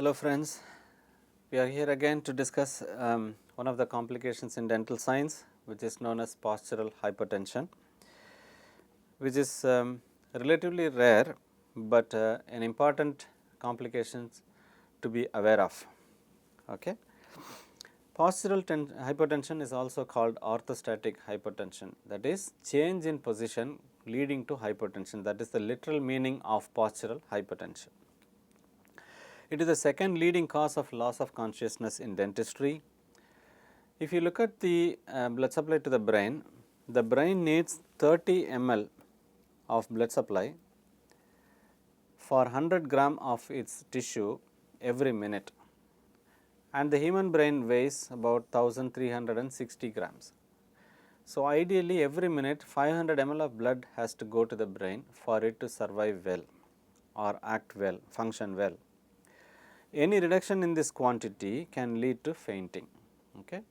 Hello friends, we are here again to discuss one of the complications in dental science, which is known as postural hypertension, which is relatively rare, but an important complication to be aware of. Okay. Postural hypertension is also called orthostatic hypertension, that is change in position leading to hypertension, that is the literal meaning of postural hypertension. It is the second leading cause of loss of consciousness in dentistry. If you look at the blood supply to the brain needs 30 ml of blood supply for 100 gram of its tissue every minute, and the human brain weighs about 1360 grams. So, ideally every minute 500 ml of blood has to go to the brain for it to survive well or act well, function well. Any reduction in this quantity can lead to fainting. Okay.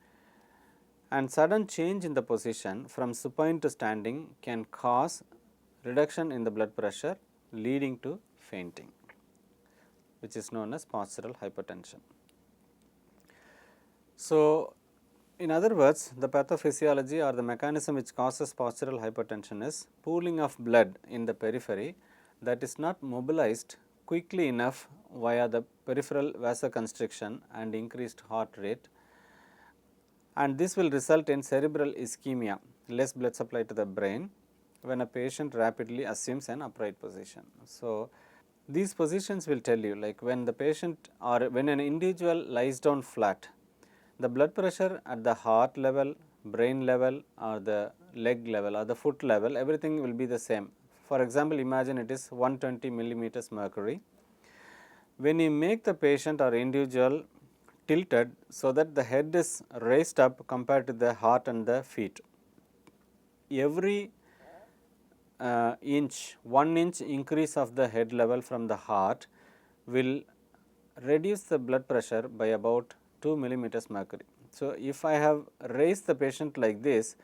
And sudden change in the position from supine to standing can cause reduction in the blood pressure leading to fainting, which is known as postural hypertension. So, in other words, the pathophysiology or the mechanism which causes postural hypertension is pooling of blood in the periphery that is not mobilized quickly enough via the peripheral vasoconstriction and increased heart rate, and this will result in cerebral ischemia, less blood supply to the brain when a patient rapidly assumes an upright position. So, these positions will tell you, like when the patient or when an individual lies down flat, the blood pressure at the heart level, brain level or the leg level or the foot level, everything will be the same. For example, imagine it is 120 millimeters mercury. When you make the patient or individual tilted so that the head is raised up compared to the heart and the feet, every 1 inch increase of the head level from the heart will reduce the blood pressure by about 2 millimeters mercury. So, if I have raised the patient like this,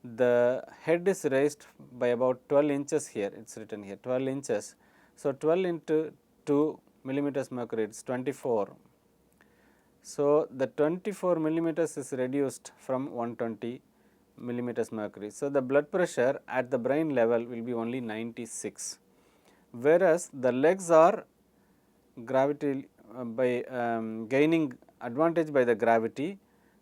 the head is raised by about 12 inches here, it is written here 12 inches. So, 12 into 2 millimeters mercury, it is 24. So, the 24 millimeters is reduced from 120 millimeters mercury. So, the blood pressure at the brain level will be only 96, whereas the legs are gravity by gaining advantage by the gravity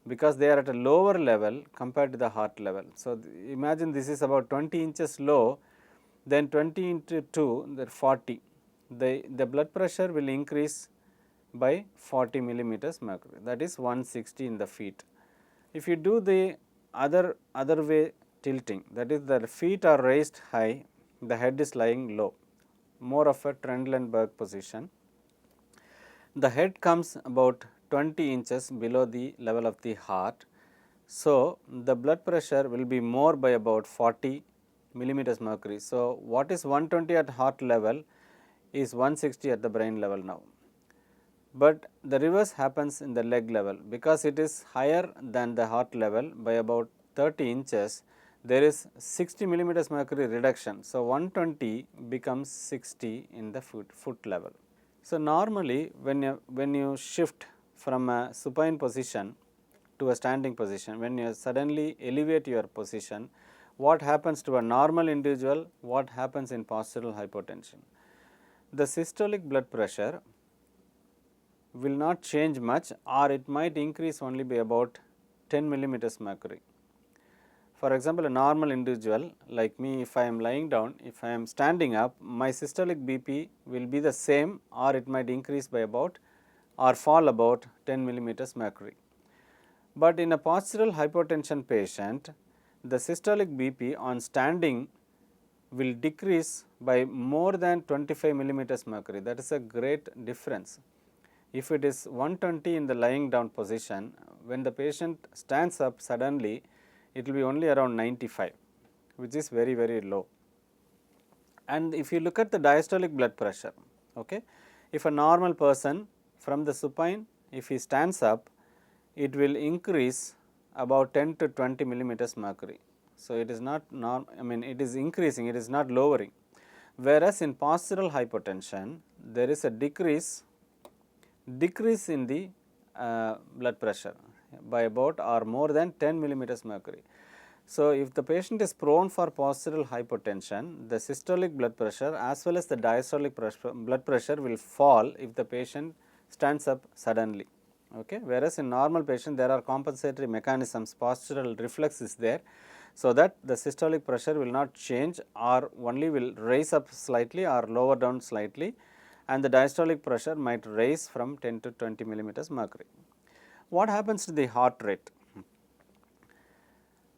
because they are at a lower level compared to the heart level. So, imagine this is about 20 inches low, then 20 into 2 that 40, the blood pressure will increase by 40 millimeters mercury, that is 160 in the feet. If you do the other way tilting, that is the feet are raised high, the head is lying low, more of a Trendelenburg position. The head comes about 20 inches below the level of the heart. So, the blood pressure will be more by about 40 millimeters mercury. So, what is 120 at heart level is 160 at the brain level now, but the reverse happens in the leg level because it is higher than the heart level by about 30 inches, there is 60 millimeters mercury reduction. So, 120 becomes 60 in the foot level. So, normally when you shift from a supine position to a standing position, when you suddenly elevate your position, what happens to a normal individual, what happens in postural hypertension? The systolic blood pressure will not change much, or it might increase only by about 10 millimeters mercury. For example, a normal individual like me, if I am lying down, if I am standing up, my systolic BP will be the same, or it might increase by about or fall about 10 millimeters mercury. But in a postural hypertension patient, the systolic BP on standing will decrease by more than 25 millimeters mercury. That is a great difference. If it is 120 in the lying down position, when the patient stands up suddenly, it will be only around 95, which is very, very low. And if you look at the diastolic blood pressure, okay, if a normal person from the supine, if he stands up, it will increase about 10 to 20 millimeters mercury. So, it is not it is increasing, it is not lowering. Whereas, in postural hypertension, there is a decrease decrease in the blood pressure by about or more than 10 millimeters mercury. So, if the patient is prone for postural hypotension, the systolic blood pressure as well as the diastolic blood pressure will fall if the patient stands up suddenly. Okay. Whereas, in normal patient there are compensatory mechanisms, postural reflex is there, so that the systolic pressure will not change or only will raise up slightly or lower down slightly, and the diastolic pressure might raise from 10 to 20 millimeters mercury. What happens to the heart rate?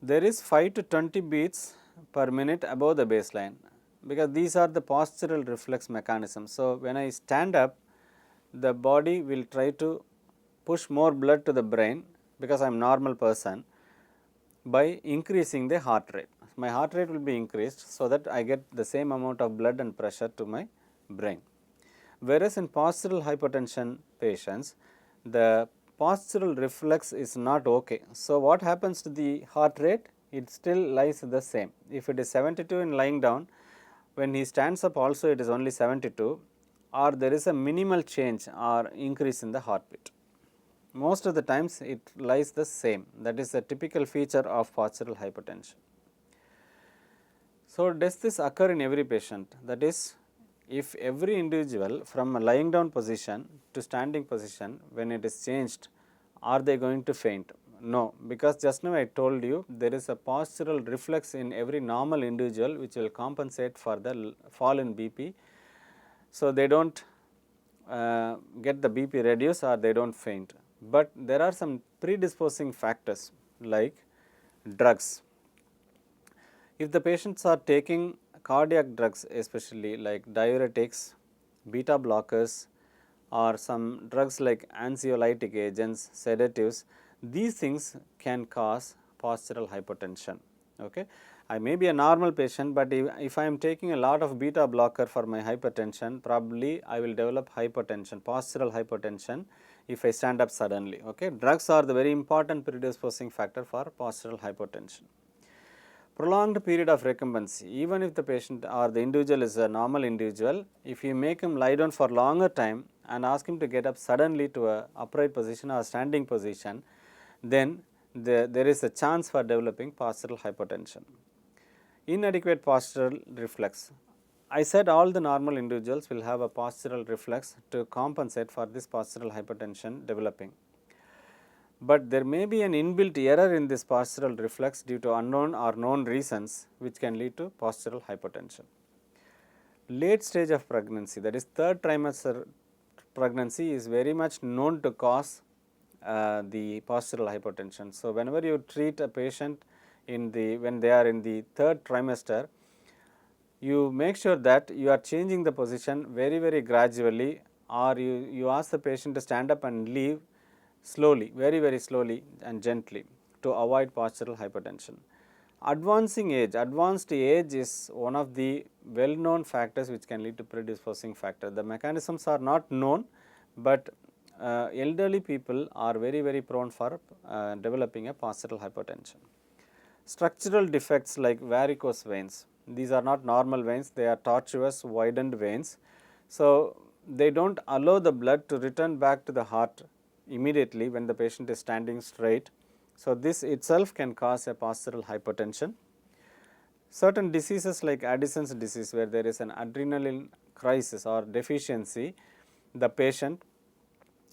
There is 5 to 20 beats per minute above the baseline, because these are the postural reflex mechanisms. So, when I stand up, the body will try to push more blood to the brain, because I am normal person, by increasing the heart rate. My heart rate will be increased, so that I get the same amount of blood and pressure to my brain. Whereas, in postural hypertension patients, the postural reflex is not okay. So, what happens to the heart rate? It still lies the same. If it is 72 in lying down, when he stands up also it is only 72, or there is a minimal change or increase in the heartbeat. Most of the times it lies the same. That is a typical feature of postural hypertension. So, does this occur in every patient? That is, if every individual from a lying down position to standing position, when it is changed, are they going to faint? No, because just now I told you there is a postural reflex in every normal individual which will compensate for the fall in BP. So, they do not get the BP reduced or they do not faint, but there are some predisposing factors like drugs. If the patients are taking cardiac drugs, especially like diuretics, beta blockers, or some drugs like anxiolytic agents, sedatives, these things can cause postural hypertension. Okay. I may be a normal patient, but if I am taking a lot of beta blocker for my hypertension, probably I will develop hypertension, postural hypertension, if I stand up suddenly. Okay. Drugs are the very important predisposing factor for postural hypertension. Prolonged period of recumbency, even if the patient or the individual is a normal individual, if you make him lie down for longer time and ask him to get up suddenly to a upright position or standing position, then there is a chance for developing postural hypertension. Inadequate postural reflex. I said all the normal individuals will have a postural reflex to compensate for this postural hypertension developing. But there may be an inbuilt error in this postural reflex due to unknown or known reasons which can lead to postural hypertension. Late stage of pregnancy, that is third trimester pregnancy, is very much known to cause the postural hypertension. So, whenever you treat a patient when they are in the third trimester, you make sure that you are changing the position very gradually, or you ask the patient to stand up and leave slowly, very slowly and gently, to avoid postural hypertension. Advanced age is one of the well known factors which can lead to predisposing factor. The mechanisms are not known, but elderly people are very prone for developing a postural hypertension. Structural defects like varicose veins, these are not normal veins, they are tortuous widened veins. So, they do not allow the blood to return back to the heart immediately when the patient is standing straight. So, this itself can cause a postural hypertension. Certain diseases like Addison's disease, where there is an adrenaline crisis or deficiency, the patient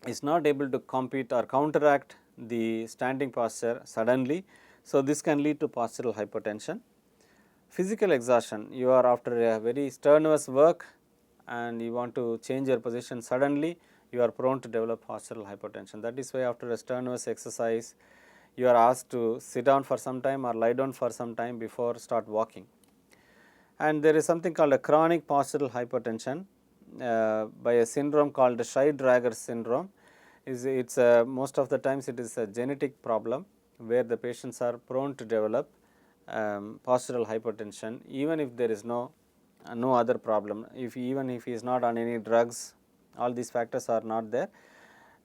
is not able to compete or counteract the standing posture suddenly. So, this can lead to postural hypertension. Physical exhaustion, you are after a very strenuous work and you want to change your position suddenly, you are prone to develop postural hypertension. That is why after a strenuous exercise, you are asked to sit down for some time or lie down for some time before start walking. And there is something called a chronic postural hypertension by a syndrome called Scheidegger syndrome. It's most of the times it is a genetic problem where the patients are prone to develop postural hypertension, even if there is no other problem. Even if he is not on any drugs, all these factors are not there,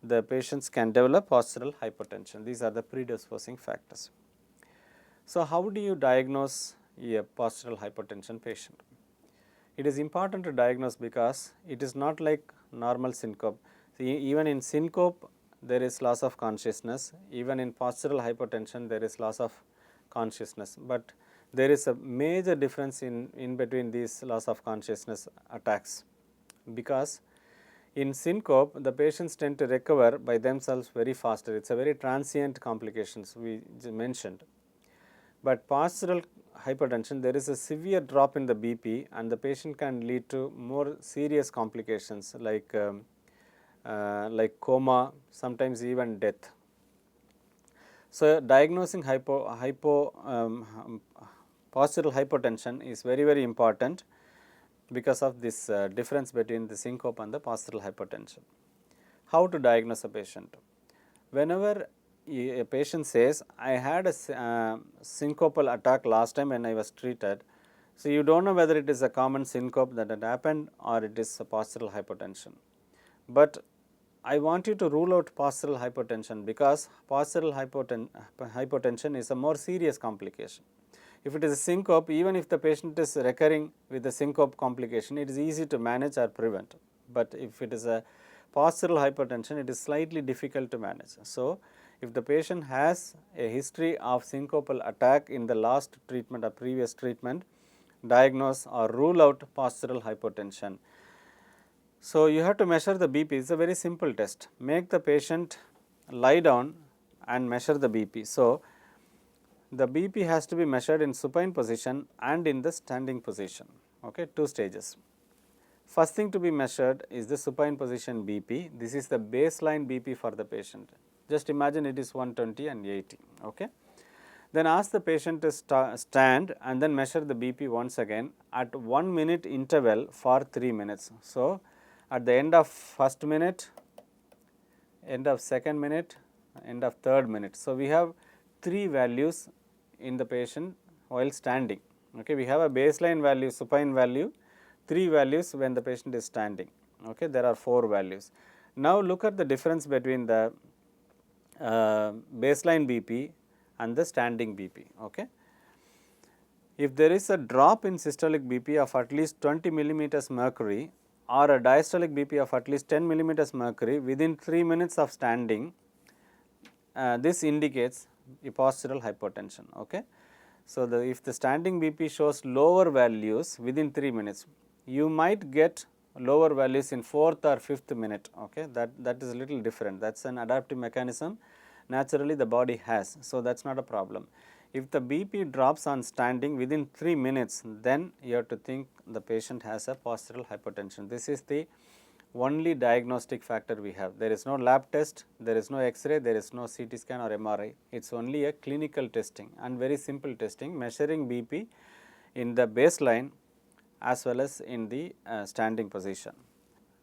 the patients can develop postural hypertension. These are the predisposing factors. So, how do you diagnose a postural hypertension patient? It is important to diagnose because it is not like normal syncope. See, even in syncope there is loss of consciousness, even in postural hypotension there is loss of consciousness, but there is a major difference in between these loss of consciousness attacks, because in syncope the patients tend to recover by themselves very faster. It is a very transient complications we mentioned. But postural hypertension, there is a severe drop in the BP and the patient can lead to more serious complications like coma, sometimes even death. So, diagnosing postural hypotension is very important because of this difference between the syncope and the postural hypertension. How to diagnose a patient? Whenever a patient says, I had a syncopal attack last time when I was treated, so you do not know whether it is a common syncope that had happened or it is a postural hypertension. But I want you to rule out postural hypertension because postural hypotension is a more serious complication. If it is a syncope, even if the patient is recurring with a syncope complication, it is easy to manage or prevent. But if it is a postural hypertension, it is slightly difficult to manage. So, if the patient has a history of syncopal attack in the last treatment or previous treatment, diagnose or rule out postural hypotension. So, you have to measure the BP. It is a very simple test. Make the patient lie down and measure the BP. So, the BP has to be measured in supine position and in the standing position, okay, 2 stages. First thing to be measured is the supine position BP. This is the baseline BP for the patient. Just imagine it is 120 and 80, okay. Then ask the patient to stand and then measure the BP once again at 1 minute interval for 3 minutes. So, at the end of first minute, end of second minute, end of third minute. So, we have 3 values in the patient while standing. Okay. We have a baseline value, supine value, 3 values when the patient is standing. Okay. There are 4 values. Now, look at the difference between the baseline BP and the standing BP. Okay. If there is a drop in systolic BP of at least 20 millimeters mercury or a diastolic BP of at least 10 millimeters mercury within 3 minutes of standing, this indicates a postural hypotension. Okay. So, if the standing BP shows lower values within 3 minutes, you might get lower values in 4th or 5th minute. Okay. That is a little different, that is an adaptive mechanism naturally the body has. So, that is not a problem. If the BP drops on standing within 3 minutes, then you have to think the patient has a postural hypertension. This is the only diagnostic factor we have. There is no lab test, there is no X-ray, there is no CT scan or MRI. It is only a clinical testing and very simple testing, measuring BP in the baseline as well as in the standing position.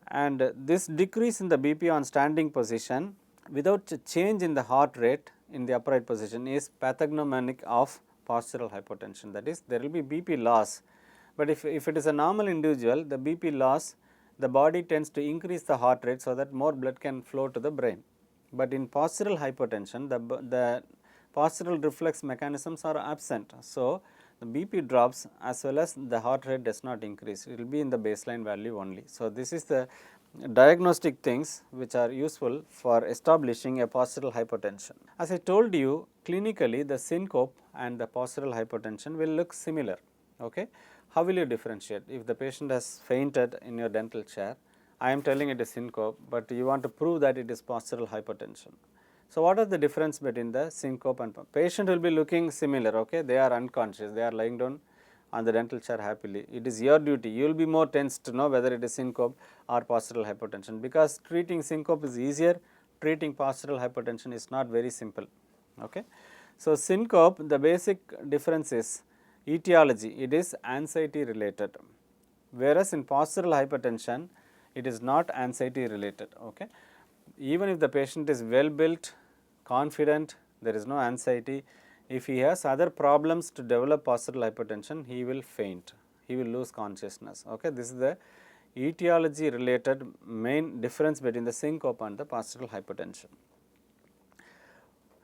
And this decrease in the BP on standing position without change in the heart rate in the upright position is pathognomonic of postural hypotension. That is, there will be BP loss, but if it is a normal individual, the BP loss, the body tends to increase the heart rate so that more blood can flow to the brain. But in postural hypertension, the postural reflex mechanisms are absent. So, the BP drops as well as the heart rate does not increase, it will be in the baseline value only. So, this is the diagnostic things which are useful for establishing a postural hypertension. As I told you, clinically the syncope and the postural hypertension will look similar. Okay. How will you differentiate? If the patient has fainted in your dental chair, I am telling it is syncope, but you want to prove that it is postural hypertension. So, what are the difference between the syncope and patient will be looking similar, okay? They are unconscious, they are lying down on the dental chair happily. It is your duty, you will be more tense to know whether it is syncope or postural hypertension, because treating syncope is easier, treating postural hypertension is not very simple. Okay. So, syncope, the basic difference is etiology, it is anxiety related, whereas in postural hypertension it is not anxiety related. Okay. Even if the patient is well built, confident, there is no anxiety, if he has other problems to develop postural hypertension, he will faint, he will lose consciousness. Okay. This is the etiology related main difference between the syncope and the postural hypertension.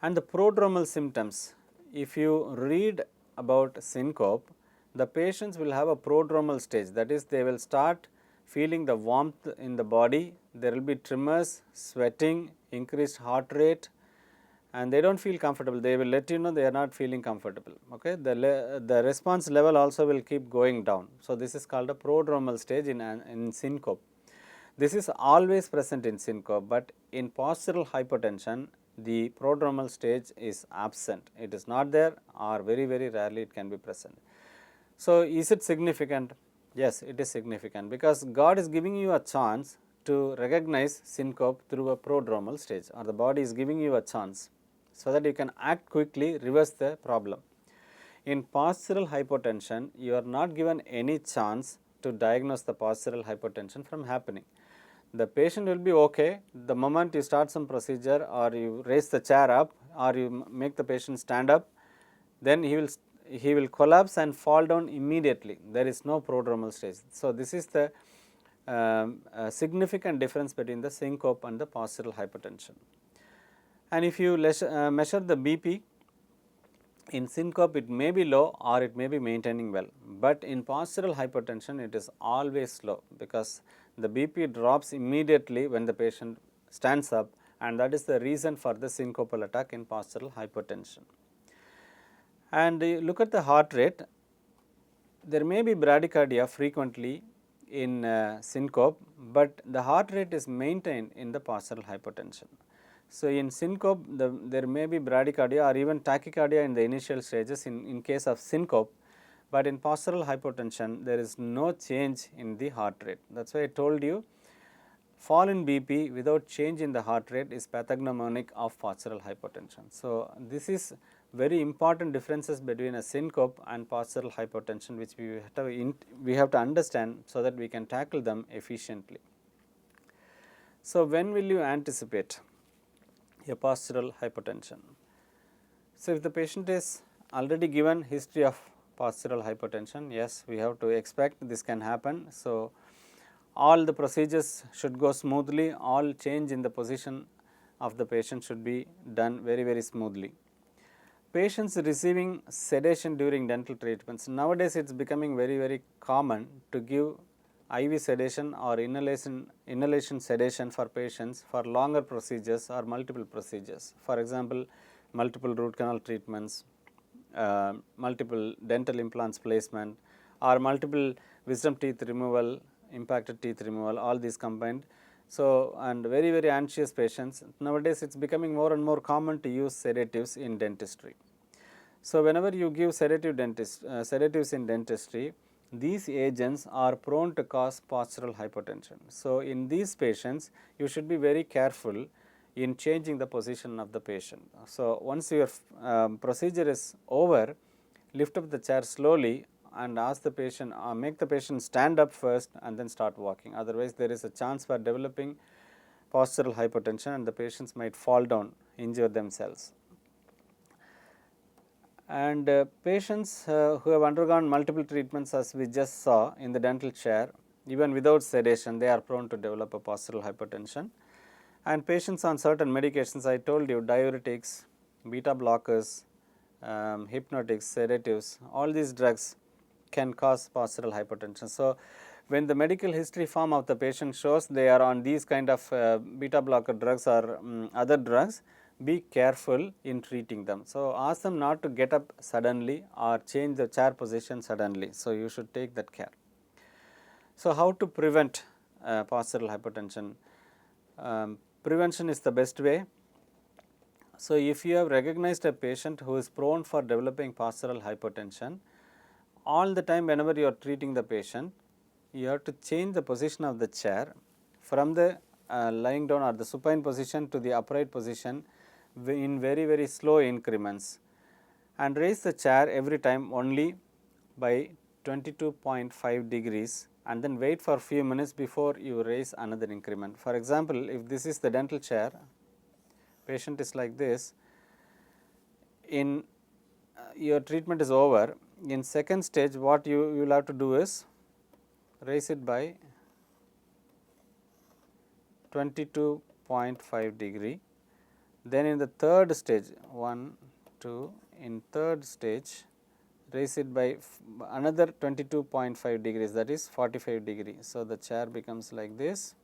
And the prodromal symptoms, if you read about syncope, the patients will have a prodromal stage, that is they will start feeling the warmth in the body, there will be tremors, sweating, increased heart rate, and they do not feel comfortable. They will let you know they are not feeling comfortable. Okay? The response level also will keep going down. So, this is called a prodromal stage in syncope. This is always present in syncope, but in postural hypotension, the prodromal stage is absent. It is not there, or very rarely it can be present. So, is it significant? Yes, it is significant, because God is giving you a chance to recognize syncope through a prodromal stage, or the body is giving you a chance, so that you can act quickly, reverse the problem. In postural hypotension, you are not given any chance to diagnose the postural hypotension from happening. The patient will be okay the moment you start some procedure, or you raise the chair up, or you make the patient stand up, then he will collapse and fall down immediately. There is no prodromal stage. So, this is the significant difference between the syncope and the postural hypertension. And if you measure the BP, in syncope it may be low or it may be maintaining well, but in postural hypertension it is always low, because the BP drops immediately when the patient stands up, and that is the reason for the syncopal attack in postural hypertension. And look at the heart rate. There may be bradycardia frequently in syncope, but the heart rate is maintained in the postural hypertension. So, in syncope there may be bradycardia or even tachycardia in the initial stages in case of syncope, but in postural hypertension there is no change in the heart rate. That is why I told you fall in BP without change in the heart rate is pathognomonic of postural hypertension. So, this is very important differences between a syncope and postural hypertension, which we have to understand so that we can tackle them efficiently. So, when will you anticipate a postural hypertension? So, if the patient is already given history of postural hypertension, yes, we have to expect this can happen. So, all the procedures should go smoothly, all change in the position of the patient should be done very smoothly. Patients receiving sedation during dental treatments, nowadays it is becoming very common to give IV sedation or inhalation sedation for patients for longer procedures or multiple procedures. For example, multiple root canal treatments, multiple dental implants placement, or multiple wisdom teeth removal, impacted teeth removal, all these combined. So, and very anxious patients, nowadays it is becoming more and more common to use sedatives in dentistry. So, whenever you give sedatives in dentistry, these agents are prone to cause postural hypertension. So, in these patients you should be very careful in changing the position of the patient. So, once your procedure is over, lift up the chair slowly and ask the patient, make the patient stand up first and then start walking. Otherwise, there is a chance for developing postural hypertension and the patients might fall down, injure themselves. And patients who have undergone multiple treatments, as we just saw in the dental chair, even without sedation, they are prone to develop a postural hypertension. And patients on certain medications, I told you, diuretics, beta blockers, hypnotics, sedatives, all these drugs can cause postural hypertension. So, when the medical history form of the patient shows they are on these kind of beta blocker drugs or other drugs, be careful in treating them. So, ask them not to get up suddenly or change the chair position suddenly. So, you should take that care. So, how to prevent postural hypertension? Prevention is the best way. So, if you have recognized a patient who is prone for developing postural hypertension, all the time whenever you are treating the patient, you have to change the position of the chair from the lying down or the supine position to the upright position in very slow increments, and raise the chair every time only by 22.5 degrees, and then wait for a few minutes before you raise another increment. For example, if this is the dental chair, patient is like this, in your treatment is over, in second stage what you will have to do is raise it by 22.5 degree. Then in the third stage, 1, 2, in third stage raise it by another 22.5 degrees, that is 45 degree. So, the chair becomes like this,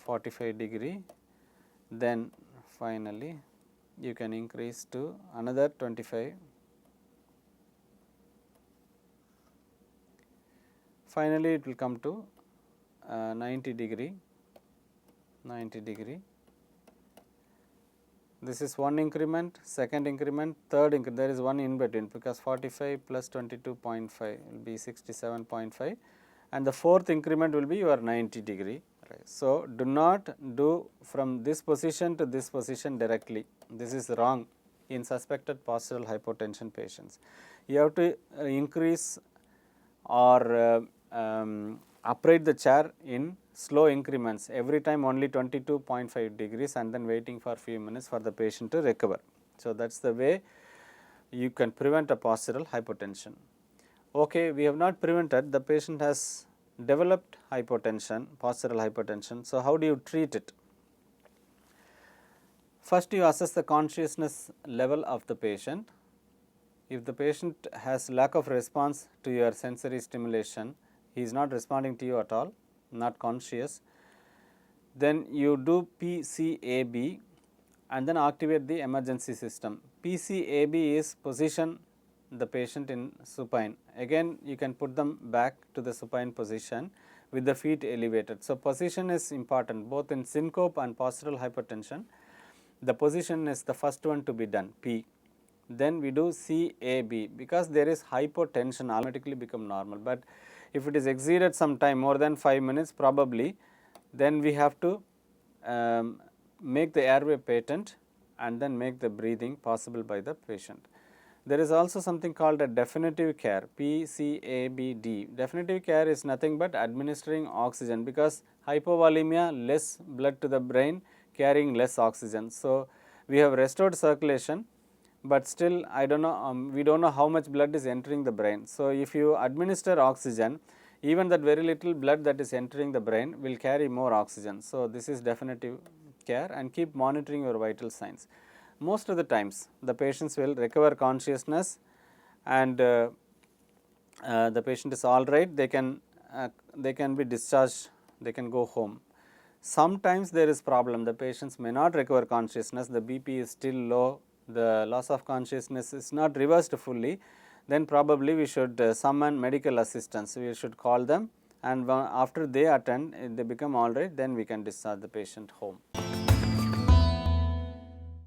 45 degree, then finally you can increase to another 25. Finally, it will come to 90 degree, 90 degree. This is one increment, second increment, third increment, there is one in between, because 45 plus 22.5 will be 67.5, and the fourth increment will be your 90 degree. Right. So, do not do from this position to this position directly, this is wrong in suspected postural hypotension patients. You have to increase or upright the chair in slow increments, every time only 22.5 degrees, and then waiting for few minutes for the patient to recover. So, that is the way you can prevent a postural hypotension. Okay, we have not prevented, the patient has developed hypotension, postural hypotension. So, how do you treat it? First, you assess the consciousness level of the patient. If the patient has lack of response to your sensory stimulation, he is not responding to you at all, not conscious, then you do PCAB and then activate the emergency system. PCAB is position the patient in supine. Again, you can put them back to the supine position with the feet elevated. So, position is important both in syncope and postural hypertension. The position is the first one to be done, P. Then we do CAB, because there is hypotension, automatically become normal, but if it is exceeded some time more than 5 minutes probably, then we have to make the airway patent and then make the breathing possible by the patient. There is also something called a definitive care, PCABD. Definitive care is nothing but administering oxygen, because hypovolemia, less blood to the brain, carrying less oxygen. So, we have restored circulation, but still I do not know, we do not know how much blood is entering the brain. So, if you administer oxygen, even that very little blood that is entering the brain will carry more oxygen. So, this is definitive care, and keep monitoring your vital signs. Most of the times the patients will recover consciousness, and the patient is all right, they can be discharged, they can go home. Sometimes there is problem, the patients may not recover consciousness, the BP is still low, the loss of consciousness is not reversed fully, then probably we should summon medical assistance, we should call them, and after they attend, if they become all right, then we can discharge the patient home.